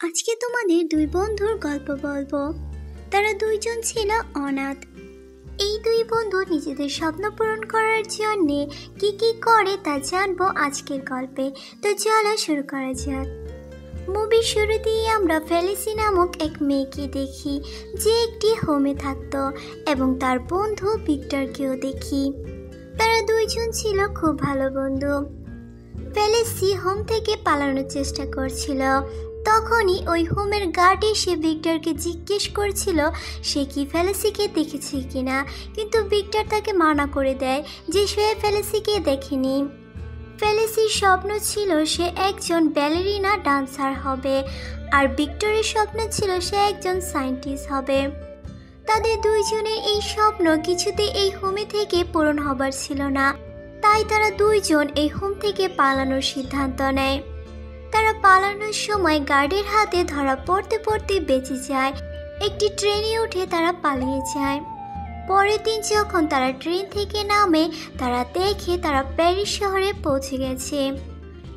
আজকে তোমাদের দুই বন্ধুর গল্প বলবো। তারা দুইজন ছিল অনাথ। এই দুই বন্ধু নিজেদের স্বপ্ন পূরণ করার জন্য কি কি করে তা জানবো আজকের গল্পে। তো চলো শুরু করা যাক। মুভির শুরুতেই আমরা ফেলিসি নামক এক মেয়েকে দেখি, যে একটি হোমে থাকতো, এবং তার বন্ধু ভিক্টরকেও দেখি। তারা দুইজন ছিল খুব ভালো বন্ধু। ফেলিসি হোম থেকে পালানোর চেষ্টা করছিল। তখনই ওই হোমের গার্ড এসে ভিক্টরকে জিজ্ঞেস করছিল সে কি ফেলিসিকে দেখেছে কিনা, কিন্তু ভিক্টর তাকে মানা করে দেয় যে সে ফেলিসিকে দেখেনি। ফেলিসির স্বপ্ন ছিল সে একজন ব্যালেরিনা ডান্সার হবে, আর ভিক্টরের স্বপ্ন ছিল সে একজন সায়েন্টিস্ট হবে। তাদের দুইজনের এই স্বপ্ন কিছুতে এই হোমে থেকে পূরণ হবার ছিল না, তাই তারা দুইজন এই হোম থেকে পালানোর সিদ্ধান্ত নেয়। তারা পালানোর সময় গার্ডের হাতে ধরা পড়তে পড়তে বেঁচে যায়। একটি ট্রেনে উঠে তারা পালিয়ে যায়। পরের দিন যখন তারা ট্রেন থেকে নামে, তারা দেখে তারা প্যারিস শহরে পৌঁছে গেছে।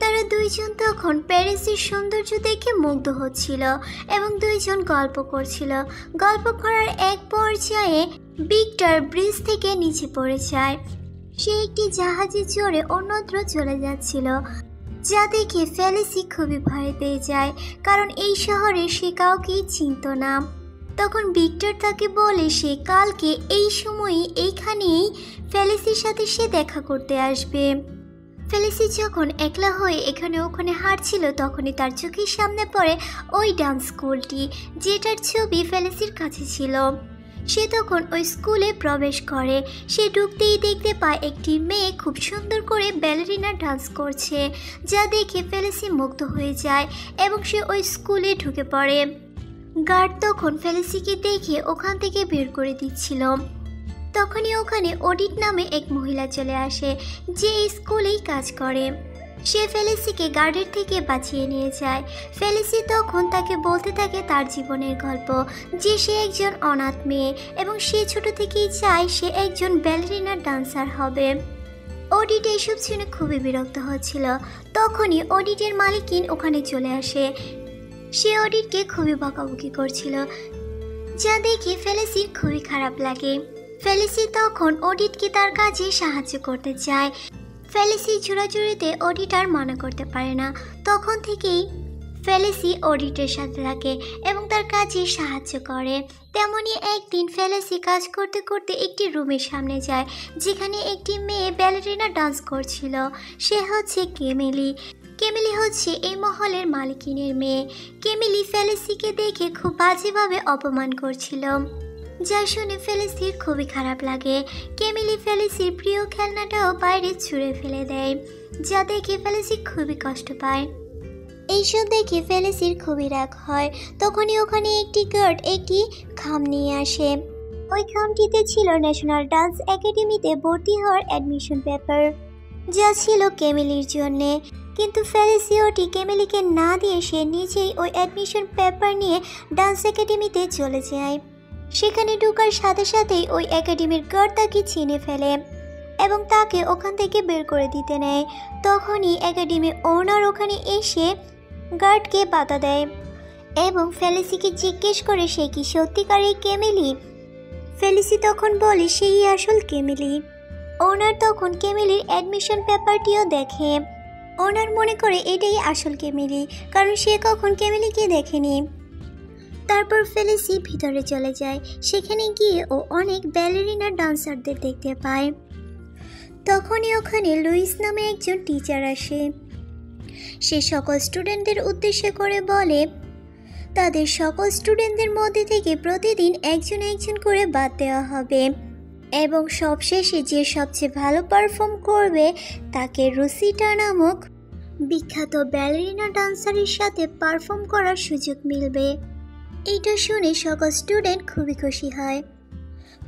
তারা দুইজন তখন প্যারিসের সৌন্দর্য দেখে মুগ্ধ হচ্ছিল এবং দুইজন গল্প করছিল। গল্প করার এক পর্যায়ে ভিক্টর ব্রিজ থেকে নিচে পড়ে যায়। সে একটি জাহাজে চড়ে অন্যত্র চলে যাচ্ছিল, যা দেখে ফেলিসি খুবই ভয় পেয়ে যায়, কারণ এই শহরে সে কাউকেই চিনত না। তখন ভিক্টর তাকে বলে সে কালকে এই সময়ই এইখানেই ফেলিসির সাথে সে দেখা করতে আসবে। ফেলিসি যখন একলা হয়ে এখানে ওখানে হাঁটছিল, তখনই তার চোখের সামনে পড়ে ওই ডান্স স্কুলটি, যেটার ছবি ফেলিসির কাছে ছিল। সে তখন ওই স্কুলে প্রবেশ করে। সে ঢুকতেই দেখতে পায় একটি মেয়ে খুব সুন্দর করে ব্যালেরিনা ডান্স করছে, যা দেখে ফেলিসি মুগ্ধ হয়ে যায় এবং সে ওই স্কুলে ঢুকে পড়ে। গার্ড তখন ফেলিসিকে দেখে ওখান থেকে বের করে দিচ্ছিল। তখনই ওখানে অডিট নামে এক মহিলা চলে আসে, যে এই স্কুলেই কাজ করে। সে ফেলিসিকে গার্ডের থেকে বাঁচিয়ে নিয়ে যায়। ফেলিসি তখন তাকে বলতে থাকে তার জীবনের গল্প, যে সে একজন অনাথ মেয়ে এবং সে ছোট থেকেই চায় সে একজন ব্যালেরিনা ডান্সার হবে। অডিট এইসব শুনে খুবই বিরক্ত হচ্ছিল। তখনই অডিটের মালিকিন ওখানে চলে আসে। সে অডিটকে খুবই বকাবকি করছিল, যা দেখে ফেলিসির খুবই খারাপ লাগে। ফেলিসি তখন অডিটকে তার কাজে সাহায্য করতে চায়। ফেলিসি জোরাজুরিতে অডিটার মানা করতে পারে না। তখন থেকেই ফেলিসি অডিটের সাথে থাকে এবং তার কাজে সাহায্য করে। তেমনই একদিন ফেলিসি কাজ করতে করতে একটি রুমের সামনে যায়, যেখানে একটি মেয়ে ব্যালেরিনা ডান্স করছিল। সে হচ্ছে কেমিলি। কেমিলি হচ্ছে এই মহলের মালিকিনের মেয়ে। কেমিলি ফেলিসিকে দেখে খুব বাজেভাবে অপমান করছিল, যা শুনে ফেলিসির খুবই খারাপ লাগে। কেমিলি ফেলিসির প্রিয় খেলনাটাও বাইরে ছুঁড়ে ফেলে দেয়, যা দেখে ফেলিসি খুবই কষ্ট পায়। এইসব দেখে ফেলিসির খুবই রাগ হয়। তখনই ওখানে একটি গার্ড একটি খাম নিয়ে আসে। ওই খামটিতে ছিল ন্যাশনাল ডান্স একাডেমিতে ভর্তি হওয়ার অ্যাডমিশন পেপার, যা ছিল কেমিলির জন্যে। কিন্তু ফেলিসি ওটি কেমিলিকে না দিয়ে সে নিজেই ওই অ্যাডমিশন পেপার নিয়ে ডান্স একাডেমিতে চলে যায়। সেখানে ঢোকার সাথে সাথেই ওই একাডেমির গার্ড তাকে চিনে ফেলে এবং তাকে ওখান থেকে বের করে দিতে নেয়। তখনই একাডেমির ওনার ওখানে এসে গার্ডকে বাধা দেয় এবং ফেলিসিকে জিজ্ঞেস করে সে কি সত্যিকারের কেমিলি। ফেলিসি তখন বলে সেই আসল কেমিলি। ওনার তখন কেমিলির অ্যাডমিশন পেপারটিও দেখে। ওনার মনে করে এটাই আসল কেমিলি, কারণ সে কখন কেমিলিকে দেখেনি। তারপর ফেলিসি ভিতরে চলে যায়। সেখানে গিয়ে ও অনেক ব্যালেরিনা ডান্সারদের দেখতে পায়। তখনই ওখানে লুইস নামে একজন টিচার আসে। সে সকল স্টুডেন্টদের উদ্দেশ্য করে বলে তাদের সকল স্টুডেন্টদের মধ্যে থেকে প্রতিদিন একজন একজন করে বাদ দেওয়া হবে এবং সবশেষে যে সবচেয়ে ভালো পারফর্ম করবে তাকে রুসিটা নামক বিখ্যাত ব্যালেরিনা ডান্সারের সাথে পারফর্ম করার সুযোগ মিলবে। এইটা শুনে সকল স্টুডেন্ট খুবই খুশি হয়।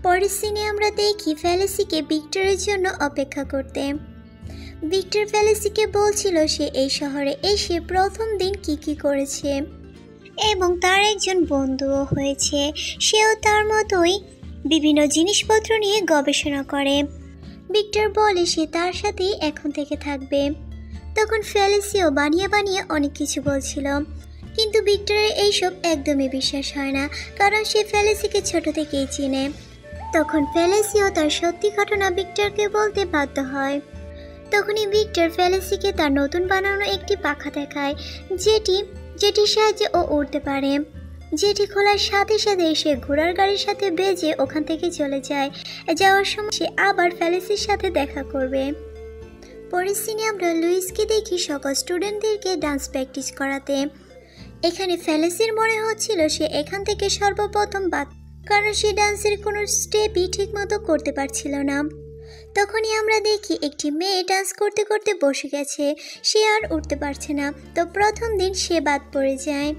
পরের সিনে আমরা দেখি ফেলিসিকে ভিক্টরের জন্য অপেক্ষা করতে। ভিক্টর ফেলিসিকে বলছিল সে এই শহরে এসে প্রথম দিন কি করেছে এবং তার একজন বন্ধুও হয়েছে। সেও তার মতোই বিভিন্ন জিনিসপত্র নিয়ে গবেষণা করে। ভিক্টর বলে সে তার সাথেই এখন থেকে থাকবে। তখন ফেলিসিও বানিয়ে বানিয়ে অনেক কিছু বলছিল, কিন্তু ভিক্টরের এইসব একদমই বিশ্বাস হয় না, কারণ সে ফেলিসিকে ছোট থেকেই চিনে। তখন ফেলিসিও তার সত্যি ঘটনা ভিক্টরকে বলতে বাধ্য হয়। তখনই ভিক্টর ফেলিসিকে তার নতুন বানানো একটি পাখা দেখায়, যেটির সাহায্যে ও উড়তে পারে। যেটি খোলার সাথে সাথে সে ঘোড়ার গাড়ির সাথে বেজে ওখান থেকে চলে যায়। যাওয়ার সময় সে আবার ফেলিসির সাথে দেখা করবে। পরের সিনে আমরা লুইসকে দেখি সকল স্টুডেন্টদেরকে ডান্স প্র্যাকটিস করাতে। এখানে ফেলিসির মনে হচ্ছিল সে এখান থেকে সর্বপ্রথম বাদ, কারণ সে ডান্সের কোনো স্টেপই ঠিকমতো করতে পারছিল না। তখনই আমরা দেখি একটি মেয়ে ডান্স করতে করতে বসে গেছে, সে আর উঠতে পারছে না। তো প্রথম দিন সে বাদ পড়ে যায়।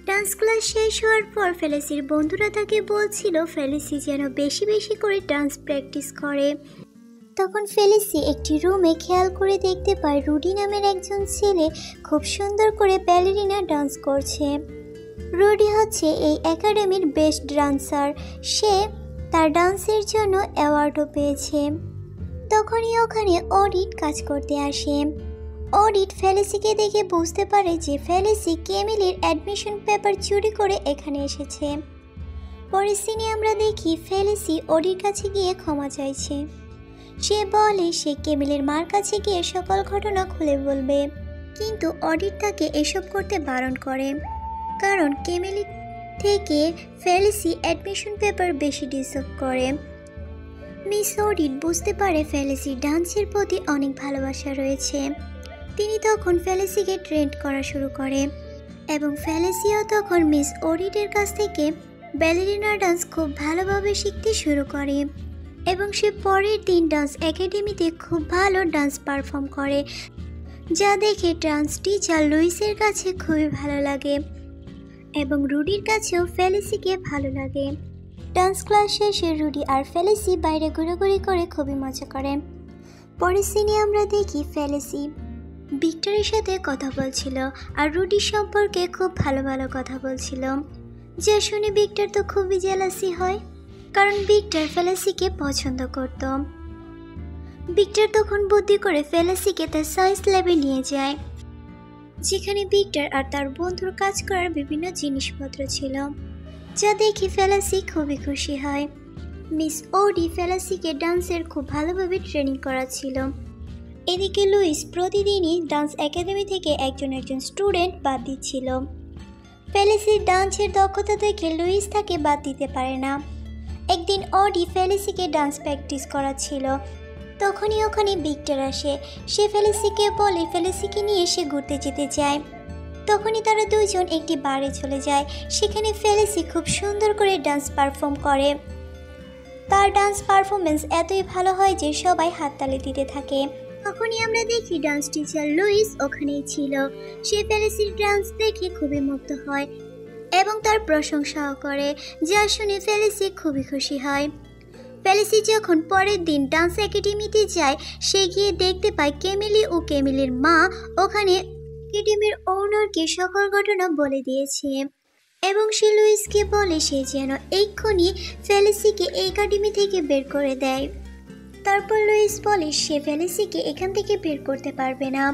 ডান্স ক্লাস শেষ হওয়ার পর ফেলিসির বন্ধুরা তাকে বলছিল ফেলিসি যেন বেশি বেশি করে ডান্স প্র্যাকটিস করে। তখন ফেলিসি একটি রুমে খেয়াল করে দেখতে পায় রুডি নামের একজন ছেলে খুব সুন্দর করে ব্যালেরিনা ডান্স করছে। রুডি হচ্ছে এই একাডেমির বেস্ট ডান্সার, সে তার ডান্সের জন্য অ্যাওয়ার্ডও পেয়েছে। তখনই ওখানে অডিট কাজ করতে আসে। অডিট ফেলিসিকে দেখে বুঝতে পারে যে ফেলিসি কেমিলির অ্যাডমিশন পেপার চুরি করে এখানে এসেছে। পরের সিনে আমরা দেখি ফেলিসি অডির কাছে গিয়ে ক্ষমা চাইছে। সে বলে সে কেমিলের মার কাছে গিয়ে সকল ঘটনা খুলে বলবে, কিন্তু অডিট তাকে এসব করতে বারণ করে, কারণ কেমিলি থেকে ফেলিসি অ্যাডমিশন পেপার বেশি ডিজার্ভ করে। মিস অডিট বুঝতে পারে ফেলিসির ডান্সের প্রতি অনেক ভালোবাসা রয়েছে। তিনি তখন ফেলিসিকে ট্রেন করা শুরু করে এবং ফেলিসিও তখন মিস অডিটের কাছ থেকে ব্যালেরিনা ডান্স খুব ভালোভাবে শিখতে শুরু করে এবং সে পরের দিন ডান্স একাডেমিতে খুব ভালো ডান্স পারফর্ম করে, যা দেখে ডান্স টিচার লুইসের কাছে খুবই ভালো লাগে এবং রুডির কাছেও ফেলিসিকে ভালো লাগে। ডান্স ক্লাস শেষে রুডি আর ফেলিসি বাইরে ঘোরাঘুরি করে খুবই মজা করে। পরের সিনে আমরা দেখি ফেলিসি ভিক্টরের সাথে কথা বলছিল আর রুডির সম্পর্কে খুব ভালো ভালো কথা বলছিল, যা শুনে ভিক্টর তো খুবই জেলাসি হয়, কারণ ভিক্টর ফেলিসিকে পছন্দ করত। ভিক্টর তখন বুদ্ধি করে ফেলিসিকে তার সায়েন্স ল্যাবে নিয়ে যায়, যেখানে ভিক্টর আর তার বন্ধুর কাজ করার বিভিন্ন জিনিসপত্র ছিল, যা দেখে ফেলিসি খুবই খুশি হয়। মিস ওডি ফেলিসিকে ডান্সের খুব ভালোভাবে ট্রেনিং করাচ্ছিল। এদিকে লুইস প্রতিদিনই ডান্স একাডেমি থেকে একজন স্টুডেন্ট বাদ দিচ্ছিল। ফেলিসির ডান্সের দক্ষতা দেখে লুইস তাকে বাদ দিতে পারে না। একদিন অডি ফেলিসিকে ডান্স প্র্যাকটিস করাচ্ছিল, তখনই ওখানে ভিক্টর আসে। সে ফেলিসিকে বলে ফেলিসিকে নিয়ে সে ঘুরতে যেতে চায়। তখনই তারা দুজন একটি বারে চলে যায়, সেখানে ফেলিসি খুব সুন্দর করে ডান্স পারফর্ম করে। তার ডান্স পারফরমেন্স এতই ভালো হয় যে সবাই হাততালি দিতে থাকে। তখনই আমরা দেখি ডান্স টিচার লুইস ওখানেই ছিল। সে ফেলিসির ডান্স দেখে খুবই মুগ্ধ হয় এবং তার প্রশংসাও করে, যা শুনে ফেলিসি খুবই খুশি হয়। ফেলিসি যখন পরের দিন ডান্স একাডেমিতে যায়, সে গিয়ে দেখতে পায় কেমিলি ও কেমিলির মা ওখানে একাডেমির ওনারকে সকল ঘটনা বলে দিয়েছে এবং সে লুইসকে বলে সে যেন এক্ষুনি ফেলিসিকে একাডেমি থেকে বের করে দেয়। তারপর লুইস বলে সে ফেলিসিকে এখান থেকে বের করতে পারবে না,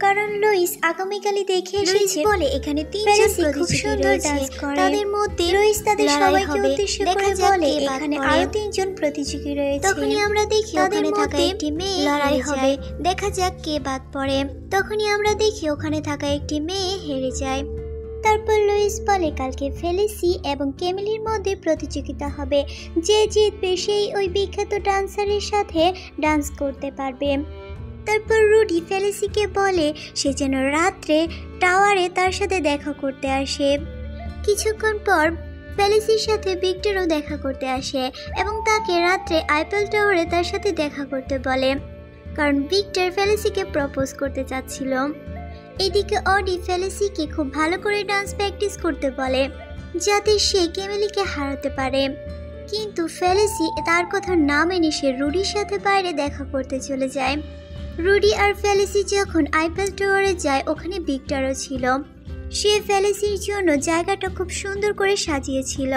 কারণ লুইস আগামীকালই দেখে এসেছে বলে এখানে তিনজন খুব সুন্দর ডান্স করে। তাদের মধ্যে লুইস তাদের সবাইকে উদ্দেশ্য করে বলে এখানে আরো তিনজন প্রতিযোগী রয়েছে। তখনই আমরা দেখি ওখানে থাকা একটি মেয়ে লড়াই হবে, দেখা যাক কে বাদ পড়ে। তখনই আমরা দেখি ওখানে থাকা একটি মেয়ে হেরে যায়। তারপর লুইস বলে কালকে ফেলিসি এবং কেমিলির মধ্যে প্রতিযোগিতা হবে, যে জিতবে সেই ওই বিখ্যাত ডান্সারের সাথে ডান্স করতে পারবে। তারপর রুডি ফেলিসিকে বলে সে যেন রাত্রে টাওয়ারে তার সাথে দেখা করতে আসে। কিছুক্ষণ পর ফেলিসির সাথে ভিক্টরও দেখা করতে আসে এবং তাকে রাত্রে আইফেল টাওয়ারে তার সাথে দেখা করতে বলে, কারণ ভিক্টর ফেলিসিকে প্রপোজ করতে চাচ্ছিল। এদিকে অডি ফেলিসিকে খুব ভালো করে ডান্স প্র্যাকটিস করতে বলে, যাতে সে কেমিলিকে হারাতে পারে। কিন্তু ফেলিসি তার কথা না মেনে সে রুডির সাথে বাইরে দেখা করতে চলে যায়। রুডি আর ফেলিসি যখন আইফেল টাওয়ারে যায়, ওখানে ভিক্টরও ছিল। সে ফেলিসির জন্য জায়গাটা খুব সুন্দর করে সাজিয়েছিল।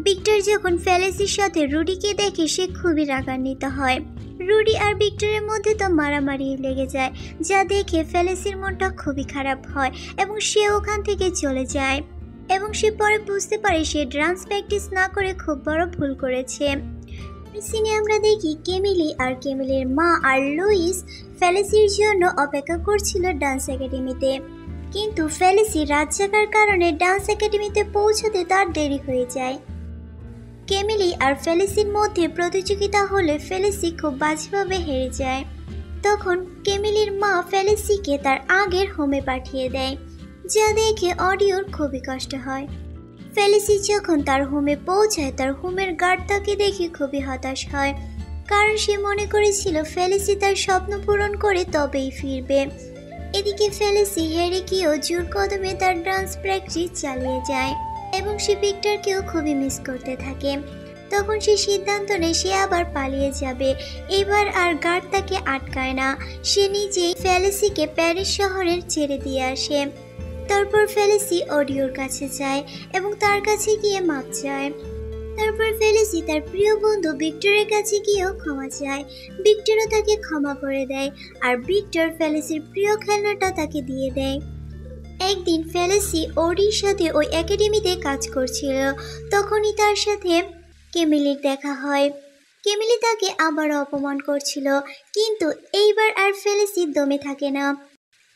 ভিক্টর যখন ফেলিসির সাথে রুডিকে দেখে সে খুবই রাগান্বিত হয়। রুডি আর ভিক্টরের মধ্যে তো মারামারি লেগে যায়, যা দেখে ফেলিসির মনটা খুবই খারাপ হয় এবং সে ওখান থেকে চলে যায় এবং সে পরে বুঝতে পারে সে ডান্স প্র্যাকটিস না করে খুব বড় ভুল করেছে। সিনে আমরা দেখি কেমিলি আর কেমিলির মা আর লুইস ফেলিসির জন্য অপেক্ষা করছিল ডান্স একাডেমিতে, কিন্তু ফেলিসি রাত জাগার কারণে ডান্স একাডেমিতে পৌঁছতে তার দেরি হয়ে যায়। কেমিলি আর ফেলিসির মধ্যে প্রতিযোগিতা হলে ফেলিসি খুব বাজেভাবে হেরে যায়। তখন কেমিলির মা ফেলিসিকে তার আগের হোমে পাঠিয়ে দেয়, যা দেখে অডিওর খুবই কষ্ট হয়। ফেলিসি যখন তার হোমে পৌঁছায় তার হোমের গার্ড তাকে দেখে খুবই হতাশ হয়, কারণ সে মনে করেছিল ফেলিসি তার স্বপ্ন পূরণ করে তবেই ফিরবে। এদিকে ফেলিসি হেরে গিয়েও জোর কদমে তার ডান্স প্র্যাকটিস চালিয়ে যায় এবং সে ভিক্টরকেও খুবই মিস করতে থাকে। তখন সে সিদ্ধান্ত নেয় সে আবার পালিয়ে যাবে। এবার আর গার্ড তাকে আটকায় না, সে নিজেই ফেলিসিকে প্যারিস শহরে ছেড়ে দিয়ে আসে। তারপর ফেলিসি অডিওর কাছে যায় এবং তার কাছে গিয়ে মাপ চায়। তারপর ফেলিসি তার প্রিয় বন্ধু ভিক্টরের কাছে গিয়েও ক্ষমা চায়। ভিক্টরও তাকে ক্ষমা করে দেয় আর ভিক্টর ফেলিসির প্রিয় খেলনাটা তাকে দিয়ে দেয়। একদিন ফেলিসি অডির সাথে ওই একাডেমিতে কাজ করছিল, তখনই তার সাথে কেমিলির দেখা হয়। কেমিলি তাকে আবারও অপমান করছিল, কিন্তু এইবার আর ফেলিসি দমে থাকে না।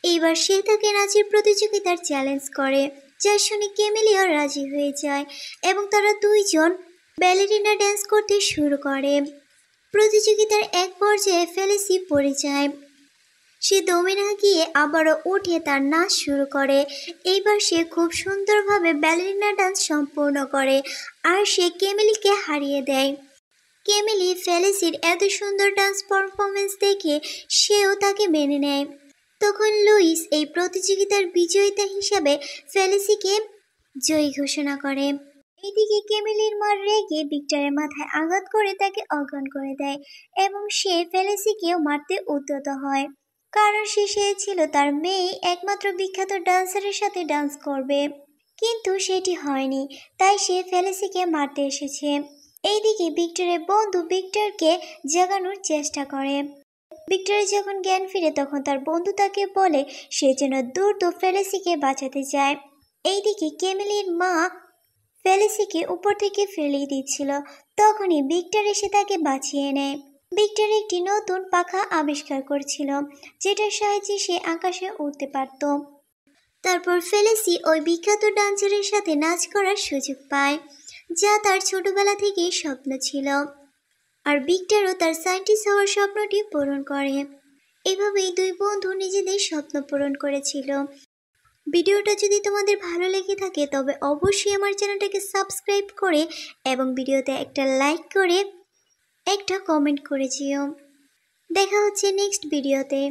এইবার সে তাকে নাচের প্রতিযোগিতার চ্যালেঞ্জ করে, যা শুনে কেমিলিও রাজি হয়ে যায় এবং তারা দুইজন ব্যালেরিনা ড্যান্স করতে শুরু করে। প্রতিযোগিতার এক পর্যায়ে ফেলিসি পড়ে যায়। সে দমে না গিয়ে আবারও উঠে তার নাচ শুরু করে। এইবার সে খুব সুন্দরভাবে ব্যালেরিনা ডান্স সম্পূর্ণ করে আর সে কেমিলিকে হারিয়ে দেয়। কেমিলি ফেলিসির এত সুন্দর ডান্স পারফরমেন্স দেখে সেও তাকে মেনে নেয়। তখন লুইস এই প্রতিযোগিতার বিজয়িতা হিসাবে ফেলিসিকে জয়ী ঘোষণা করে। এদিকে কেমিলির মা রেগে ভিক্টরের মাথায় আঘাত করে তাকে অজ্ঞান করে দেয় এবং সে ফেলিসিকেও মারতে উদ্যত হয়, কারণ সে চেয়েছিল তার মেয়ে একমাত্র বিখ্যাত ডান্সারের সাথে ডান্স করবে, কিন্তু সেটি হয়নি, তাই সে ফেলিসিকে মারতে এসেছে। এইদিকে ভিক্টরের বন্ধু ভিক্টরকে জাগানোর চেষ্টা করে। ভিক্টরের যখন জ্ঞান ফিরে তখন তার বন্ধু তাকে বলে সে যেন দ্রুত ফেলিসিকে বাঁচাতে যায়। এইদিকে কেমিলির মা ফেলিসিকে উপর থেকে ফেলিয়ে দিচ্ছিল, তখনই ভিক্টর এসে তাকে বাঁচিয়ে নেয়। ভিক্টর একটি নতুন পাখা আবিষ্কার করছিল, যেটার সাহায্যে সে আকাশে উড়তে পারত। তারপর ফেলিসি ওই বিখ্যাত ডান্সারের সাথে নাচ করার সুযোগ পায়, যা তার ছোটবেলা থেকেই স্বপ্ন ছিল। আর ভিক্টরও তার সায়েন্টিস্ট হওয়ার স্বপ্নটি পূরণ করে। এভাবেই দুই বন্ধু নিজেদের স্বপ্ন পূরণ করেছিল। ভিডিওটা যদি তোমাদের ভালো লেগে থাকে তবে অবশ্যই আমার চ্যানেলটাকে সাবস্ক্রাইব করে এবং ভিডিওতে একটা লাইক করে একটা কমেন্ট করে যেও। দেখা হচ্ছে নেক্সট ভিডিওতে।